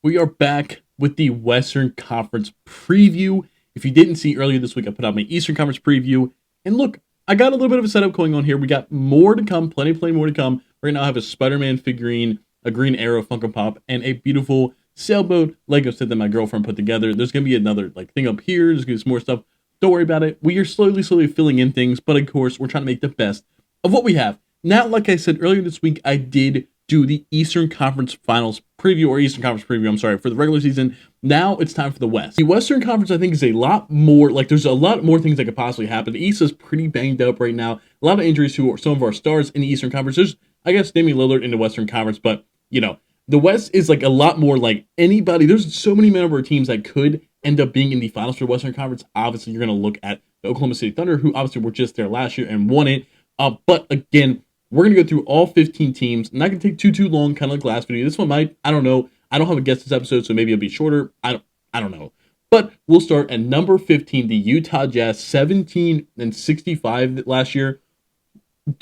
We are back with the Western Conference preview. If you didn't see earlier this week, I put out my Eastern Conference preview. And look, I got a little bit of a setup going on here. We got more to come, plenty more to come. Right now I have a Spider-Man figurine, a Green Arrow Funko Pop, and a beautiful sailboat Lego set that my girlfriend put together. There's going to be another thing up here. There's going to be some more stuff. Don't worry about it. We are slowly filling in things. But of course, we're trying to make the best of what we have. Now, like I said earlier this week, I did do the Eastern Conference Finals preview, or Eastern Conference preview, I'm sorry, for the regular season. Now it's time for the West. The Western Conference, I think, is a lot more, there's a lot more things that could possibly happen. The East is pretty banged up right now. A lot of injuries to some of our stars in the Eastern Conference. There's, I guess, Damian Lillard in the Western Conference, but, the West is a lot more anybody. There's so many member teams that could end up being in the finals for the Western Conference. Obviously, you're going to look at the Oklahoma City Thunder, who obviously were just there last year and won it. But again, we're going to go through all 15 teams. Not going to take too long, kind of like last video. This one might, I don't know. I don't have a guest this episode, so maybe it'll be shorter. I don't know. But we'll start at number 15, the Utah Jazz, 17-65 last year.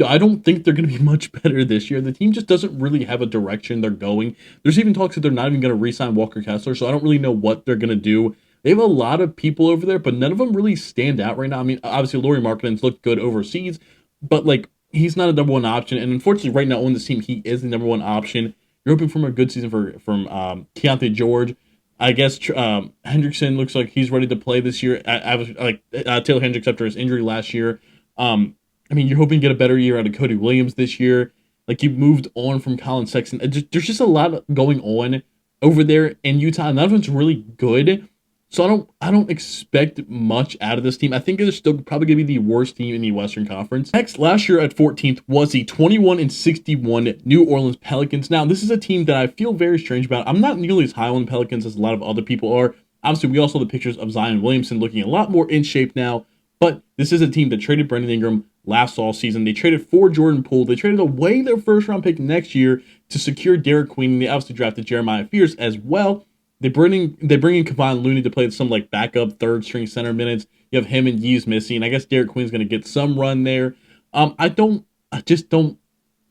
I don't think they're going to be much better this year. The team just doesn't really have a direction they're going. There's even talks that they're not even going to re-sign Walker Kessler, so I don't really know what they're going to do. They have a lot of people over there, but none of them really stand out right now. I mean, obviously, Lauri Markkanen's looked good overseas, but he's not a number one option, and unfortunately, right now on this team, he is the number one option. You're hoping for a good season from Keontae George. I guess Hendrickson looks like he's ready to play this year. Taylor Hendricks after his injury last year. I mean, you're hoping to get a better year out of Cody Williams this year. You moved on from Colin Sexton. There's just a lot going on over there in Utah. None of it's really good. So I don't expect much out of this team. I think they're still probably going to be the worst team in the Western Conference. Next, last year at 14th was the 21-61 New Orleans Pelicans. Now, this is a team that I feel very strange about. I'm not nearly as high on the Pelicans as a lot of other people are. Obviously, we also saw the pictures of Zion Williamson looking a lot more in shape now. But this is a team that traded Brandon Ingram last all season. They traded for Jordan Poole. They traded away their first-round pick next year to secure Derek Queen. And they obviously drafted Jeremiah Fears as well. They bring in Kevon Looney to play some backup third-string center minutes. You have him and Yves missing. I guess Derek Queen's going to get some run there. I just don't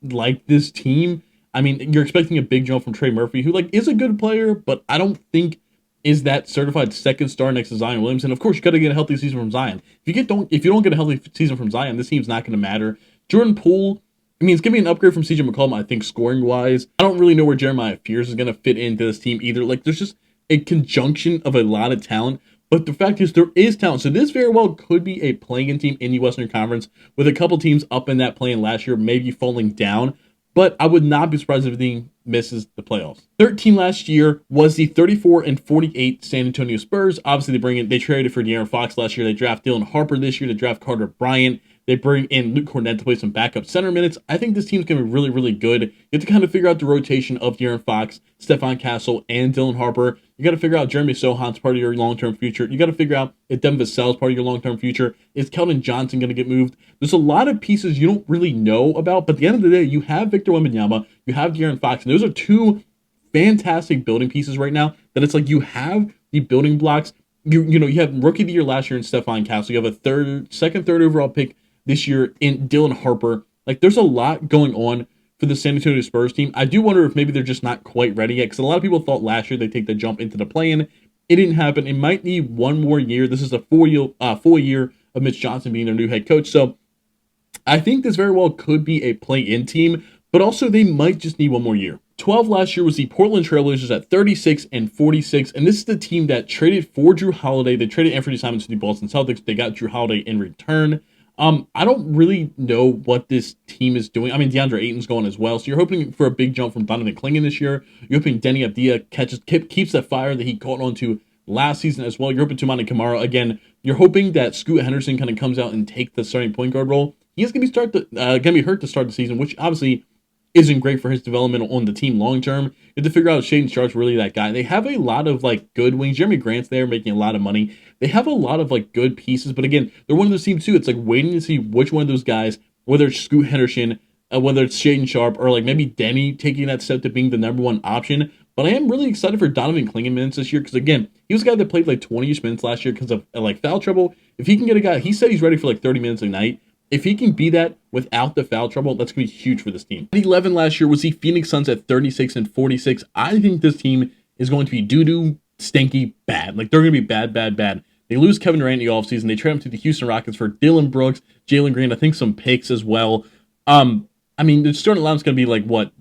like this team. I mean, you're expecting a big jump from Trey Murphy, who is a good player, but I don't think is that certified second star next to Zion Williamson. Of course, you got to get a healthy season from Zion. If you don't get a healthy season from Zion, this team's not going to matter. Jordan Poole, I mean, it's going to be an upgrade from CJ McCollum, I think, scoring-wise. I don't really know where Jeremiah Fears is going to fit into this team either. There's just a conjunction of a lot of talent. But the fact is, there is talent. So this very well could be a play-in team in the Western Conference with a couple teams up in that play-in last year, maybe falling down. But I would not be surprised if the team misses the playoffs. 13 last year was the 34-48 San Antonio Spurs. Obviously, they traded for De'Aaron Fox last year. They draft Dylan Harper this year. They draft Carter Bryant. They bring in Luke Cornett to play some backup center minutes. I think this team's going to be really, really good. You have to kind of figure out the rotation of De'Aaron Fox, Stephon Castle, and Dylan Harper. You got to figure out Jeremy Sohan's part of your long-term future. You got to figure out if Devin Vassell's part of your long-term future. Is Keldon Johnson going to get moved? There's a lot of pieces you don't really know about, but at the end of the day, you have Victor Wembanyama, you have De'Aaron Fox, and those are two fantastic building pieces right now that it's you have the building blocks. You have rookie of the year last year in Stephon Castle. You have a second, third overall pick this year in Dylan Harper. There's a lot going on for the San Antonio Spurs team. I do wonder if maybe they're just not quite ready yet, because a lot of people thought last year they'd take the jump into the play-in. It didn't happen. It might need one more year. This is a full year of Mitch Johnson being their new head coach. So I think this very well could be a play-in team, but also they might just need one more year. 12 last year was the Portland Trailblazers at 36-46, and this is the team that traded for Drew Holiday. They traded Anthony Simons to the Boston Celtics. They got Drew Holiday in return. I don't really know what this team is doing. I mean, DeAndre Ayton's going as well, so you're hoping for a big jump from Donovan Clingan this year. You're hoping Denny Avdia keeps that fire that he caught on to last season as well. You're hoping Toumani Camara, again, you're hoping that Scoot Henderson kind of comes out and take the starting point guard role. He is going to be hurt to start the season, which obviously isn't great for his development on the team long term. You have to figure out if Shaedon Sharp's really that guy. They have a lot of good wings. Jeremy Grant's there making a lot of money. They have a lot of good pieces, but again, they're one of those teams too. It's waiting to see which one of those guys, whether it's Scoot Henderson, whether it's Shaedon Sharp, or maybe Denny taking that step to being the number one option. But I am really excited for Donovan Clingan minutes this year, because again, he was a guy that played 20-ish minutes last year because of foul trouble. If he can get a guy, he said he's ready for 30 minutes a night. If he can be that without the foul trouble, that's going to be huge for this team. At 11 last year was the Phoenix Suns at 36-46. I think this team is going to be doo-doo, stinky, bad. Like, they're going to be bad, bad, bad. They lose Kevin Durant in the offseason. They trade him to the Houston Rockets for Dillon Brooks, Jalen Green, I think some picks as well. I mean, the starting lineup's going to be like, what?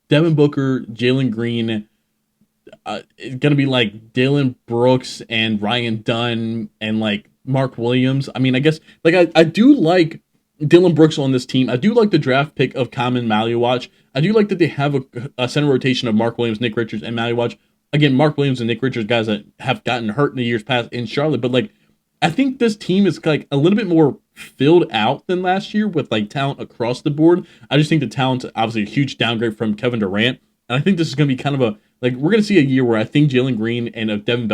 Devin Booker, Jalen Green, it's going to be like Dillon Brooks and Ryan Dunn and like Mark Williams. I mean, I guess, like, I do like Dillon Brooks on this team. I do like the draft pick of Common Maluwatch. I do like that they have a center rotation of Mark Williams, Nick Richards, and Maluwatch. Again, Mark Williams and Nick Richards, guys that have gotten hurt in the years past in Charlotte, but like, I think this team is like a little bit more filled out than last year with like talent across the board. I just think the talent's obviously a huge downgrade from Kevin Durant. And I think this is going to be kind of a, like, we're going to see a year where I think Jalen Green and a Devin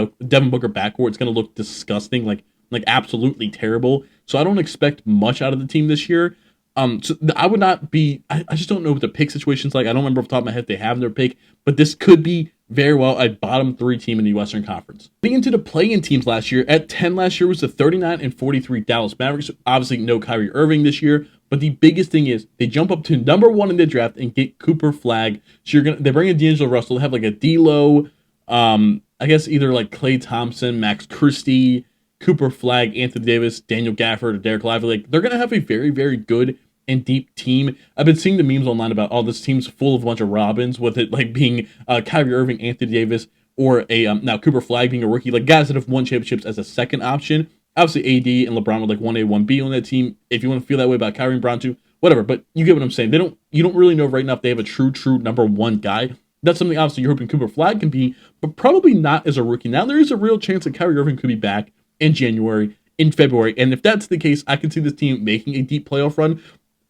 Booker backcourt is going to look disgusting, like absolutely terrible. So I don't expect much out of the team this year. So I would not be, I just don't know what the pick situation's like. I don't remember off the top of my head if they have their pick, but this could be very well a bottom 3 team in the Western Conference. Getting into the play-in teams last year, at 10 last year was the 39-43 Dallas Mavericks. Obviously, no Kyrie Irving this year, but the biggest thing is they jump up to number 1 in the draft and get Cooper Flagg. So they bring in D'Angelo Russell. They have like a D'Lo, I guess either like Klay Thompson, Max Christie, Cooper Flagg, Anthony Davis, Daniel Gafford, or Derek Lively. Like, they're gonna have a very, very good and deep team. I've been seeing the memes online about, oh, this team's full of a bunch of Robins, with it like being Kyrie Irving, Anthony Davis, or a now Cooper Flagg being a rookie, like guys that have won championships as a second option. Obviously, AD and LeBron are like 1A, 1B on that team. If you want to feel that way about Kyrie and Brown too, whatever. But you get what I'm saying. You don't really know right now if they have a true number 1 guy. That's something obviously you're hoping Cooper Flagg can be, but probably not as a rookie. Now there is a real chance that Kyrie Irving could be back in January, in February, and if that's the case, I can see this team making a deep playoff run.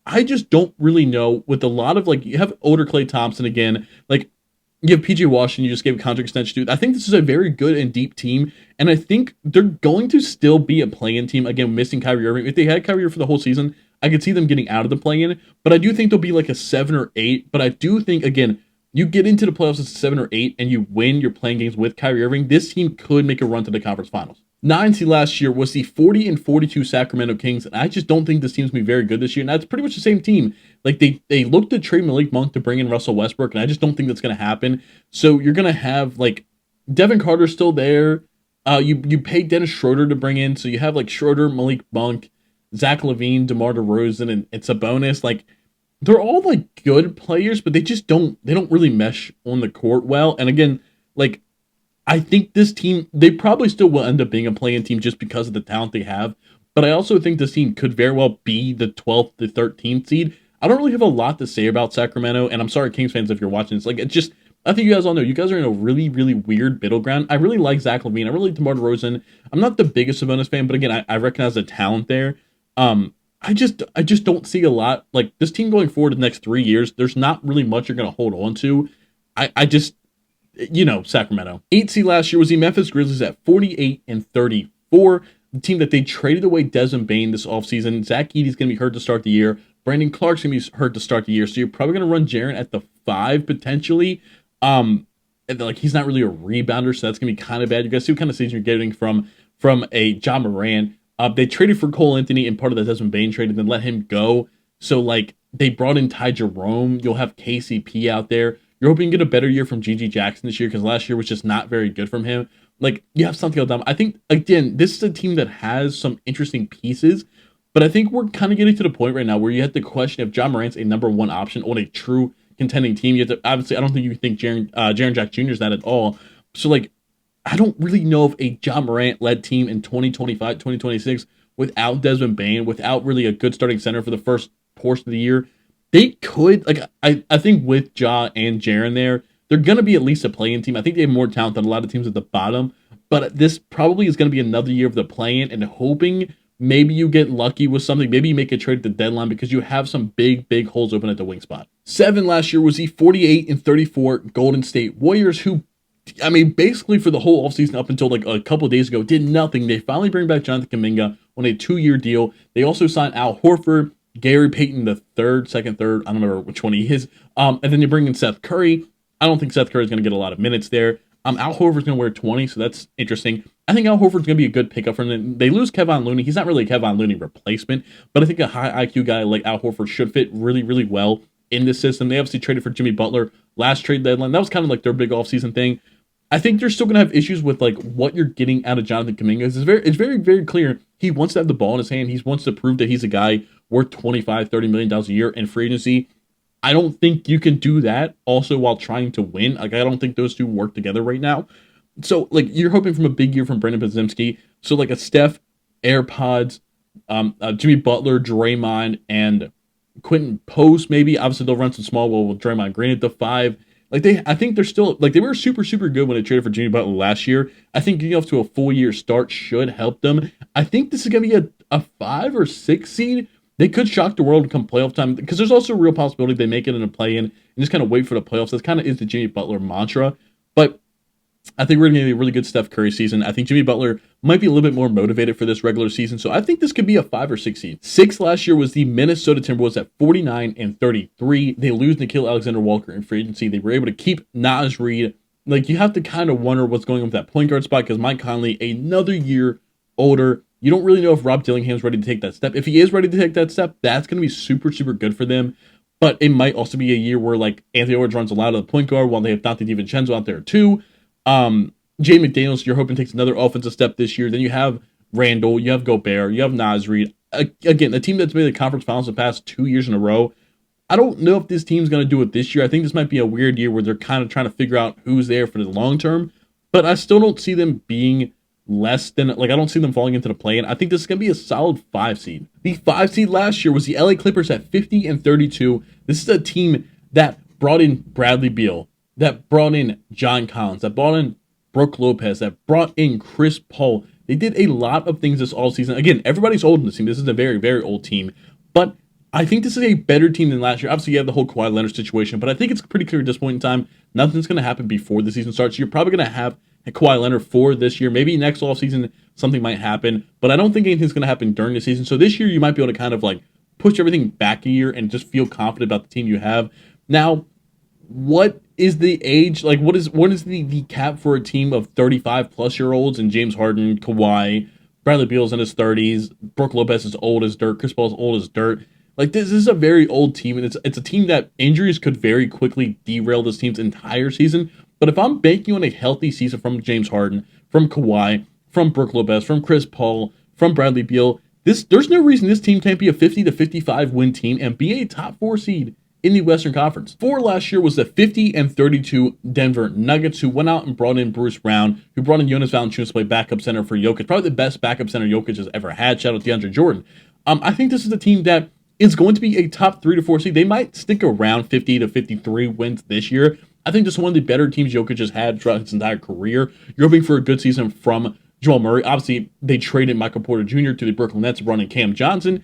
I just don't really know, with a lot of, like, you have older Klay Thompson again, like, you have PJ Washington, you just gave a contract extension to. I think this is a very good and deep team, and I think they're going to still be a play-in team, again, missing Kyrie Irving. If they had Kyrie Irving for the whole season, I could see them getting out of the play-in, but I do think they'll be like a 7 or 8, but I do think, again, you get into the playoffs as a 7 or 8, and you win your playing games with Kyrie Irving, this team could make a run to the conference finals. 9 seed last year was the 40-42 Sacramento Kings, and I just don't think this team's going to be very good this year. And that's pretty much the same team. Like, they looked to trade Malik Monk to bring in Russell Westbrook, and I just don't think that's going to happen. So you're going to have, like, Devin Carter still there. You pay Dennis Schroeder to bring in, so you have, like, Schroeder, Malik Monk, Zach LaVine, DeMar DeRozan, and it's a bonus. Like, they're all, like, good players, but they don't really mesh on the court well. And again, like, I think this team, they probably still will end up being a play-in team just because of the talent they have. But I also think this team could very well be the 12th to 13th seed. I don't really have a lot to say about Sacramento, and I'm sorry, Kings fans, if you're watching this. Like, it's just, I think you guys all know, you guys are in a really, really weird middle ground. I really like Zach LaVine. I really like DeMar DeRozan. I'm not the biggest Sabonis fan, but again, I recognize the talent there. I just don't see a lot. Like, this team going forward the next 3 years, there's not really much you're going to hold on to. I just, Sacramento. 8 seed last year was the Memphis Grizzlies at 48-34. The team that they traded away Desmond Bane this offseason. Zach Edey's going to be hurt to start the year. Brandon Clark's going to be hurt to start the year. So you're probably going to run Jaren at the 5 potentially. And like, he's not really a rebounder, so that's going to be kind of bad. You guys see what kind of season you're getting from a Ja Morant. They traded for Cole Anthony in part of the Desmond Bane trade and then let him go. So, like, they brought in Ty Jerome. You'll have KCP out there. You're hoping to get a better year from GG Jackson this year because last year was just not very good from him. Like, you have something else. I think, again, this is a team that has some interesting pieces, but I think we're kind of getting to the point right now where you have to question if Ja Morant's a number 1 option on a true contending team. You have to, obviously, I don't think you think Jaren Jack Jr. is that at all. So, like, I don't really know if a Ja Morant-led team in 2025, 2026, without Desmond Bane, without really a good starting center for the first portion of the year, they could, like, I think with Ja and Jaren there, they're going to be at least a play-in team. I think they have more talent than a lot of teams at the bottom, but this probably is going to be another year of the play-in and hoping maybe you get lucky with something. Maybe you make a trade at the deadline because you have some big holes open at the wing spot. 7 last year was the 48-34 Golden State Warriors, who, I mean, basically for the whole offseason up until like a couple of days ago, did nothing. They finally bring back Jonathan Kuminga on a 2-year deal. They also signed Al Horford, Gary Payton the second, third, I don't remember which one he is. And then you bring in Seth Curry. I don't think Seth Curry is going to get a lot of minutes there. Al Horford's going to wear 20, so that's interesting. I think Al Horford's going to be a good pickup for them. They lose Kevon Looney. He's not really a Kevon Looney replacement, but I think a high IQ guy like Al Horford should fit really, really well in this system. They obviously traded for Jimmy Butler last trade deadline. That was kind of like their big offseason thing. I think they're still going to have issues with like what you're getting out of Jonathan Kuminga. It's very clear he wants to have the ball in his hand. He wants to prove that he's a guy worth 25, $30 million a year in free agency. I don't think you can do that also while trying to win. Like, I don't think those two work together right now. So, like, you're hoping from a big year from Brandon Podziemski. So, like, a Steph, AirPods, Jimmy Butler, Draymond, and Quentin Post, maybe. Obviously, they'll run some small ball with Draymond Green at the 5. Like, I think they're still, like, they were super, super good when they traded for Jimmy Butler last year. I think getting off to a full year start should help them. I think this is going to be a 5 or 6 seed. They could shock the world come playoff time, because there's also a real possibility they make it in a play-in and just kind of wait for the playoffs. That kind of is the Jimmy Butler mantra. But I think we're going to get a really good Steph Curry season. I think Jimmy Butler might be a little bit more motivated for this regular season. So I think this could be a 5 or 6 seed. 6 last year was the Minnesota Timberwolves at 49-33. They lose Nickeil Alexander-Walker in free agency. They were able to keep Naz Reid. Like, you have to kind of wonder what's going on with that point guard spot, because Mike Conley, another year older. You don't really know if Rob Dillingham's ready to take that step. If he is ready to take that step, that's going to be super, super good for them. But it might also be a year where, like, Anthony Edwards runs a lot of the point guard while they have Dante DiVincenzo out there too. Jay McDaniels, you're hoping takes another offensive step this year. Then you have Randall, you have Gobert, you have Naz Reid. Again, a team that's made the conference finals the past 2 years in a row. I don't know if this team's going to do it this year. I think this might be a weird year where they're kind of trying to figure out who's there for the long term. But I still don't see them being less than, like, I don't see them falling into the play-in. I think this is going to be a solid 5 seed. The 5 seed last year was the LA Clippers at 50-32. This is a team that brought in Bradley Beal, that brought in John Collins, that brought in Brook Lopez, that brought in Chris Paul. They did a lot of things this all season. Again, everybody's old in this team. This is a very, very old team. But I think this is a better team than last year. Obviously, you have the whole Kawhi Leonard situation, but I think it's pretty clear at this point in time, nothing's going to happen before the season starts. You're probably going to have Kawhi Leonard for this year. Maybe next offseason something might happen, but I don't think anything's going to happen during the season. So this year you might be able to kind of like push everything back a year and just feel confident about the team you have. Now, what is the age, like what is the cap for a team of 35 plus year olds and James Harden, Kawhi, Bradley Beal's in his 30s, Brook Lopez is old as dirt, Chris Paul's old as dirt. Like, this is a very old team, and it's a team that injuries could very quickly derail this team's entire season. But if I'm banking on a healthy season from James Harden, from Kawhi, from Brook Lopez, from Chris Paul, from Bradley Beal, there's no reason this team can't be a 50-55 win team and be a top 4 seed in the Western Conference. 4 last year was the 50-32 Denver Nuggets, who went out and brought in Bruce Brown, who brought in Jonas Valanciunas to play backup center for Jokic, probably the best backup center Jokic has ever had. Shout out to DeAndre Jordan. I think this is a team that is going to be a top 3 to 4 seed. They might stick around 50-53 wins this year. I think this is one of the better teams Jokic has had throughout his entire career. You're hoping for a good season from Jamal Murray. Obviously, they traded Michael Porter Jr. to the Brooklyn Nets, brought in Cam Johnson.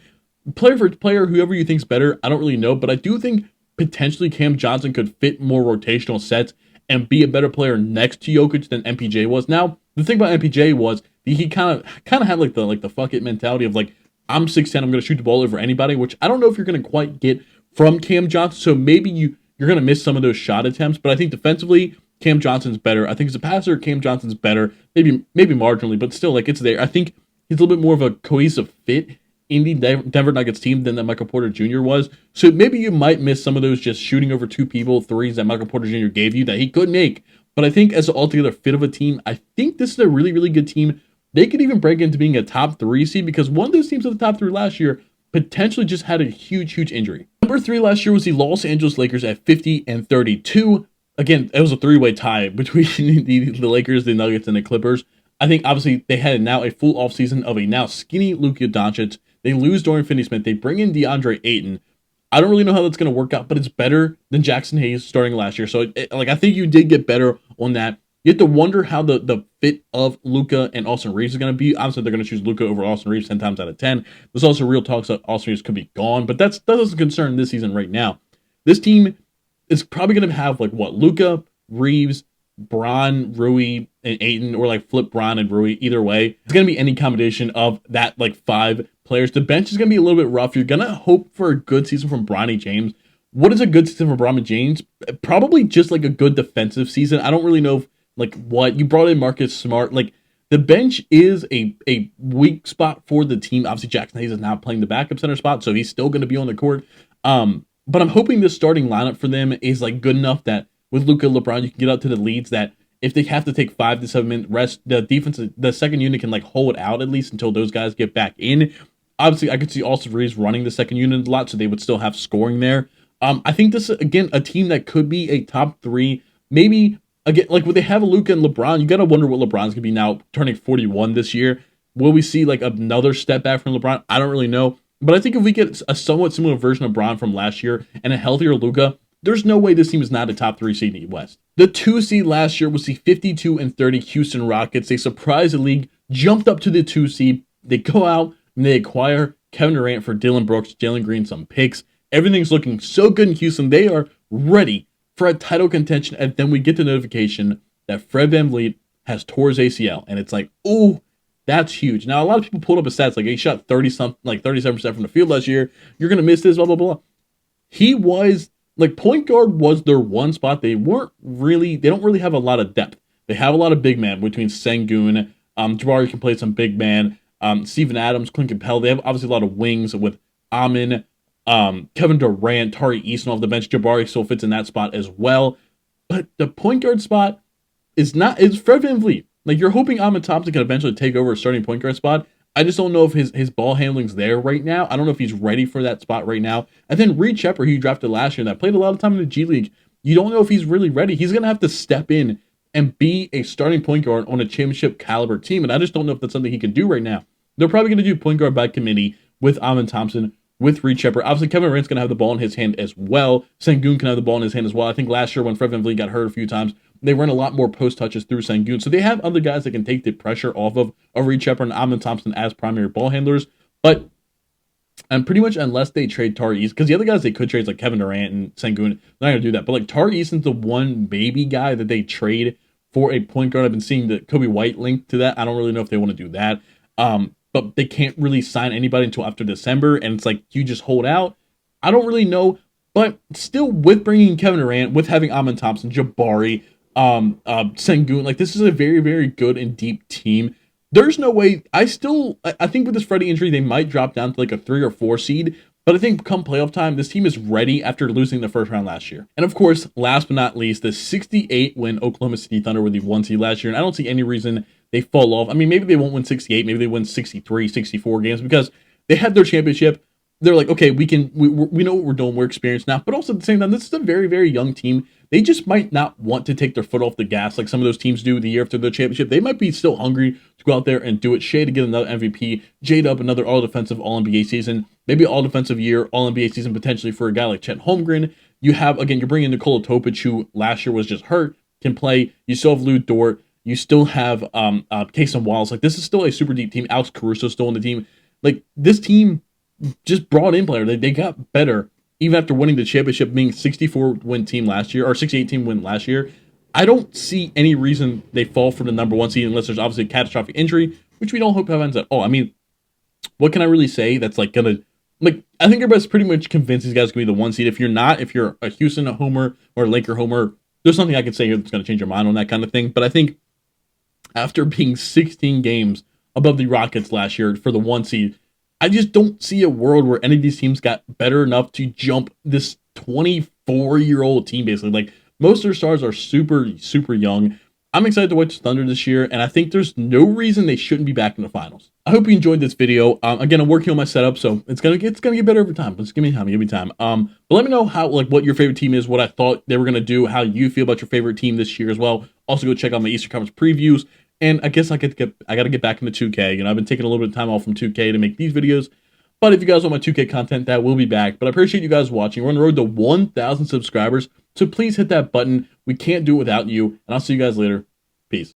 Player for player, whoever you think's better, I don't really know, but I do think potentially Cam Johnson could fit more rotational sets and be a better player next to Jokic than MPJ was. Now, the thing about MPJ was he kind of had like the fuck it mentality of like, I'm 6'10", I'm going to shoot the ball over anybody, which I don't know if you're going to quite get from Cam Johnson. So maybe you're going to miss some of those shot attempts. But I think defensively, Cam Johnson's better. I think as a passer, Cam Johnson's better. Maybe marginally, but still, like, it's there. I think he's a little bit more of a cohesive fit in the Denver Nuggets team than that Michael Porter Jr. was. So maybe you might miss some of those just shooting over 2 people, threes that Michael Porter Jr. gave you that he could make. But I think as an altogether fit of a team, I think this is a really, really good team. They could even break into being a top 3 seed because one of those teams at the top 3 last year potentially just had a huge, huge injury. Number 3 last year was the Los Angeles Lakers at 50-32. Again, it was a 3-way tie between the Lakers, the Nuggets, and the Clippers. I think obviously they had now a full offseason of a now skinny Luka Doncic. They lose Dorian Finney-Smith. They bring in DeAndre Ayton. I don't really know how that's going to work out, but it's better than Jackson Hayes starting last year. So I think you did get better on that. You have to wonder how the fit of Luka and Austin Reeves is going to be. Obviously, they're going to choose Luka over Austin Reeves 10 times out of 10. There's also real talks that Austin Reeves could be gone, but that doesn't concern this season right now. This team is probably going to have Luka, Reeves, Bron, Rui, and Ayton, or flip Bron and Rui. Either way, it's going to be any combination of that 5 players. The bench is going to be a little bit rough. You're going to hope for a good season from Bronny James. What is a good season for Bronny James? Probably just a good defensive season. I don't really know if what you brought in Marcus Smart. The bench is a weak spot for the team. Obviously, Jackson Hayes is now playing the backup center spot, so he's still going to be on the court. But I'm hoping this starting lineup for them is good enough that with Luka, LeBron, you can get out to the leads that if they have to take 5 to 7 minute rest, the defense, the second unit can like hold out at least until those guys get back in. Obviously, I could see Austin Reeves running the second unit a lot, so they would still have scoring there. I think this is again a team that could be a top three, maybe again like when they have Luka and LeBron. You gotta wonder what LeBron's gonna be now, turning 41 this year. Will we see like another step back from LeBron? I don't really know, but I think if we get a somewhat similar version of LeBron from last year and a healthier Luka, there's no way this team is not a top 3 seed in the West. The 2 seed last year was the 52-30 Houston Rockets. They surprised the league, jumped up to the 2 seed. They go out and they acquire Kevin Durant for Dillon Brooks, Jalen Green, some picks. Everything's looking so good in Houston. They are ready for a title contention. And then we get the notification that Fred VanVleet has tore his ACL. And it's like, oh, that's huge. Now, a lot of people pulled up his stats. Like, he shot 30-something, like 37% from the field last year. You're going to miss this, blah, blah, blah. He was, like, point guard was their one spot. They don't really have a lot of depth. They have a lot of big man between Sengun, Jabari can play some big man, Steven Adams, Clint Capella. They have obviously a lot of wings with Amin, Kevin Durant, Tari Eason off the bench. Jabari still fits in that spot as well. But the point guard spot is Fred VanVleet. Like, you're hoping Amin Thompson can eventually take over a starting point guard spot. I just don't know if his ball handling's there right now. I don't know if he's ready for that spot right now. And then Reed Shepard, who you drafted last year, that played a lot of time in the G League, you don't know if he's really ready. He's going to have to step in and be a starting point guard on a championship caliber team. And I just don't know if that's something he can do right now. They're probably going to do point guard by committee with Amin Thompson, with Reed Shepard. Obviously, Kevin Durant's going to have the ball in his hand as well. Sengun can have the ball in his hand as well. I think last year when Fred VanVleet got hurt a few times, they run a lot more post touches through Sengun. So they have other guys that can take the pressure off of Reed Shepard and Amin Thompson as primary ball handlers. But pretty much unless they trade Tari Eason, because the other guys they could trade is like Kevin Durant and Sengun, they're not going to do that. But like Tari Eason's the one baby guy that they trade for a point guard. I've been seeing the Kobe White link to that. I don't really know if they want to do that. But they can't really sign anybody until after December. And it's like, you just hold out. I don't really know. But still, with bringing Kevin Durant, with having Amin Thompson, Jabari, Sengun, like this is a very, very good and deep team. There's no way. I think with this Freddie injury, they might drop down to like a 3 or 4 seed. But I think come playoff time, this team is ready after losing the first round last year. And of course, last but not least, the 68-win Oklahoma City Thunder were the 1 seed last year. And I don't see any reason they fall off. I mean, maybe they won't win 68, maybe they win 63, 64 games because they had their championship. They're like, okay, we know what we're doing. We're experienced now. But also at the same time, this is a very, very young team. They just might not want to take their foot off the gas like some of those teams do the year after their championship. They might be still hungry to go out there and do it. Shea to get another MVP. J-Dub, another all-defensive All-NBA season. Maybe all-defensive year, All-NBA season potentially for a guy like Chet Holmgren. You have, again, you're bringing Nikola Topic, who last year was just hurt, can play. You still have Lou Dort. You still have Taysom Wallace. Like, this is still a super deep team. Alex Caruso still on the team. Like, this team just brought in players. They got better even after winning the championship, being 64-win team last year, or 68-team win last year. I don't see any reason they fall from the number 1 seed unless there's obviously a catastrophic injury, which we don't hope happens at all. I mean, what can I really say that's like gonna, like, I think everybody's pretty much convinced these guys can be the 1 seed. If you're not, if you're a Houston homer or a Laker homer, there's nothing I can say here that's gonna change your mind on that kind of thing. But I think after being 16 games above the Rockets last year for the 1 seed, I just don't see a world where any of these teams got better enough to jump this 24-year-old team, basically. Like, most of their stars are super, super young. I'm excited to watch Thunder this year, and I think there's no reason they shouldn't be back in the finals. I hope you enjoyed this video. Again, I'm working on my setup, so it's gonna get better over time. Just give me time. But let me know how, like, what your favorite team is, what I thought they were gonna do, how you feel about your favorite team this year as well. Also, go check out my Eastern Conference previews. And I guess I got to get back into 2K. You know, I've been taking a little bit of time off from 2K to make these videos. But if you guys want my 2K content, that will be back. But I appreciate you guys watching. We're on the road to 1,000 subscribers. So please hit that button. We can't do it without you. And I'll see you guys later.